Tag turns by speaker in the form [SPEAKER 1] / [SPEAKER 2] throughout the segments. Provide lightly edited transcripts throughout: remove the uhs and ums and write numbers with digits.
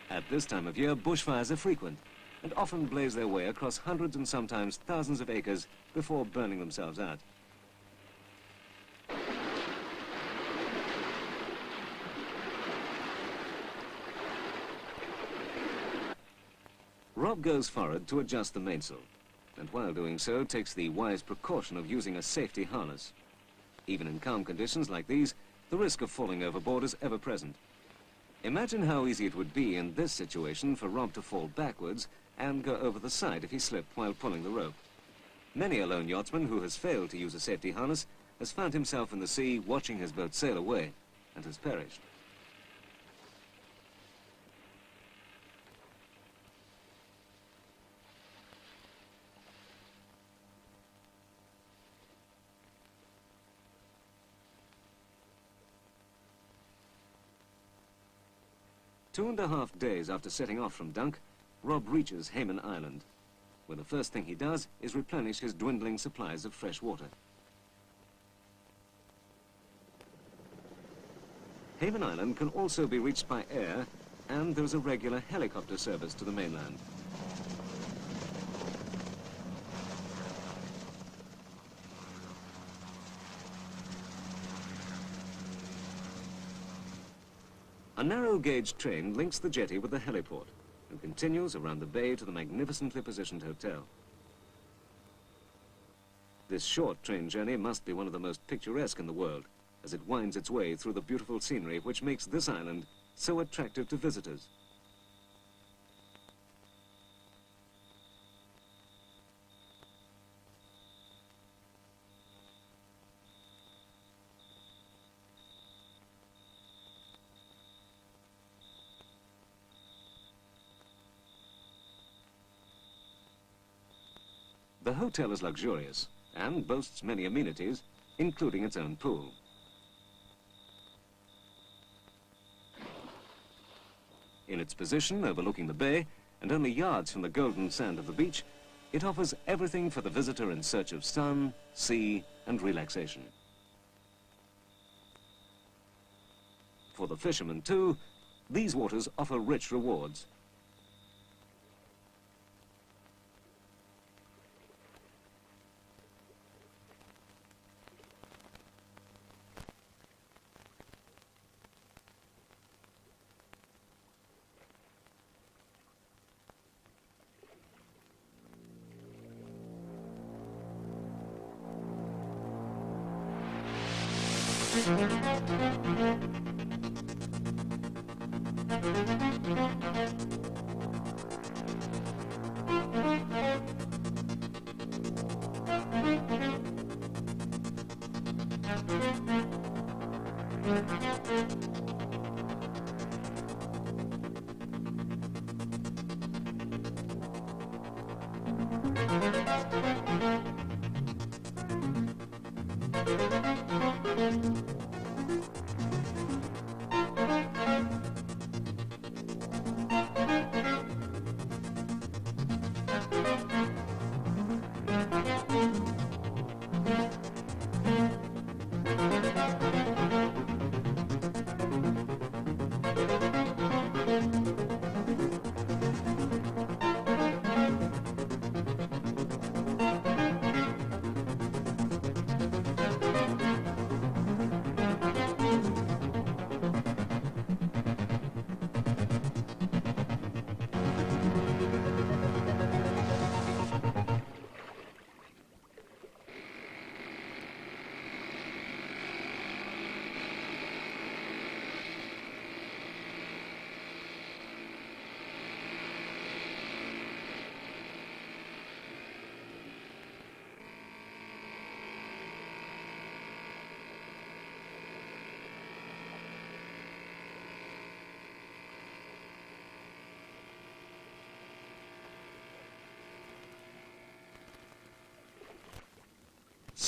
[SPEAKER 1] At this time of year, bushfires are frequent and often blaze their way across hundreds and sometimes thousands of acres before burning themselves out. Rob goes forward to adjust the mainsail, and while doing so takes the wise precaution of using a safety harness. Even in calm conditions like these, the risk of falling overboard is ever present. Imagine how easy it would be in this situation for Rob to fall backwards and go over the side if he slipped while pulling the rope. Many a lone yachtsman who has failed to use a safety harness has found himself in the sea watching his boat sail away and has perished. Two and a half days after setting off from Dunk, Rob reaches Hayman Island, where the first thing he does is replenish his dwindling supplies of fresh water. Hayman Island can also be reached by air, and there is a regular helicopter service to the mainland. A narrow-gauge train links the jetty with the heliport and continues around the bay to the magnificently positioned hotel. This short train journey must be one of the most picturesque in the world, as it winds its way through the beautiful scenery which makes this island so attractive to visitors. The hotel is luxurious and boasts many amenities, including its own pool. In its position overlooking the bay and only yards from the golden sand of the beach, it offers everything for the visitor in search of sun, sea, and relaxation. For the fishermen, too, these waters offer rich rewards.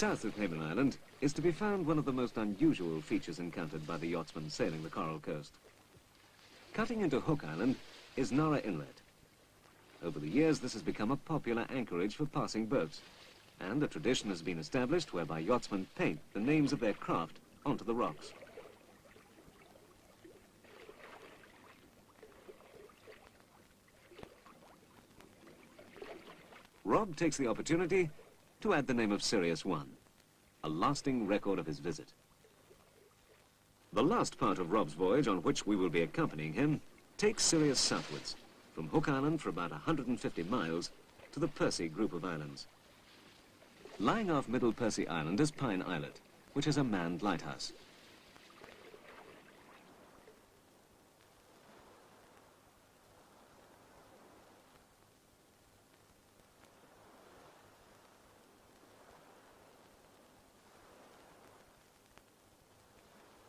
[SPEAKER 1] South of Hayman Island is to be found one of the most unusual features encountered by the yachtsman sailing the Coral Coast. Cutting into Hook Island is Nara Inlet. Over the years, this has become a popular anchorage for passing boats, and a tradition has been established whereby yachtsmen paint the names of their craft onto the rocks. Rob takes the opportunity to add the name of Sirius 1, a lasting record of his visit. The last part of Rob's voyage, on which we will be accompanying him, takes Sirius southwards, from Hook Island for about 150 miles to the Percy group of islands. Lying off Middle Percy Island is Pine Islet, which is a manned lighthouse.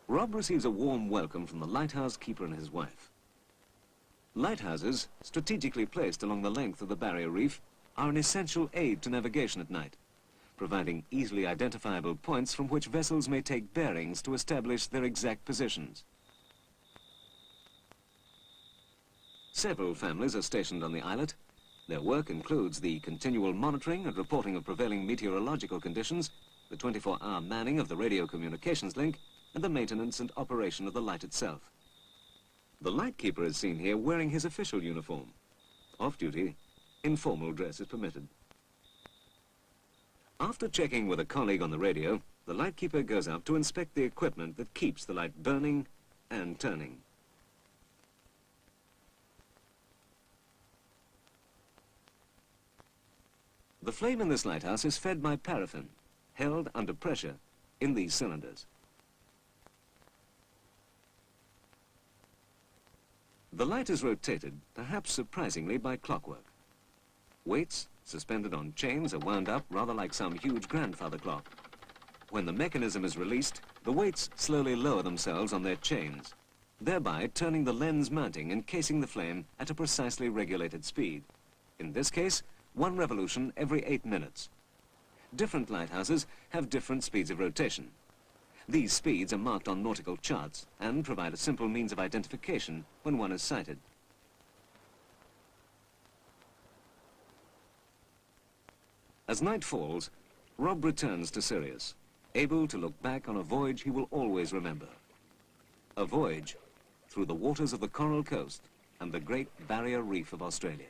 [SPEAKER 1] Rob receives a warm welcome from the lighthouse keeper and his wife. Lighthouses, strategically placed along the length of the barrier reef, are an essential aid to navigation at night, providing easily identifiable points from which vessels may take bearings to establish their exact positions. Several families are stationed on the islet. Their work includes the continual monitoring and reporting of prevailing meteorological conditions, the 24-hour manning of the radio communications link, and the maintenance and operation of the light itself. The lightkeeper is seen here wearing his official uniform. Off-duty, informal dress is permitted. After checking with a colleague on the radio, the lightkeeper goes out to inspect the equipment that keeps the light burning and turning. The flame in this lighthouse is fed by paraffin, held under pressure in these cylinders. The light is rotated, perhaps surprisingly, by clockwork. Weights, suspended on chains, are wound up rather like some huge grandfather clock. When the mechanism is released, the weights slowly lower themselves on their chains, thereby turning the lens mounting and casing the flame at a precisely regulated speed. In this case, 1 revolution every 8 minutes. Different lighthouses have different speeds of rotation. These speeds are marked on nautical charts and provide a simple means of identification when one is sighted. As night falls, Rob returns to Sirius, able to look back on a voyage he will always remember. A voyage through the waters of the Coral Coast and the Great Barrier Reef of Australia.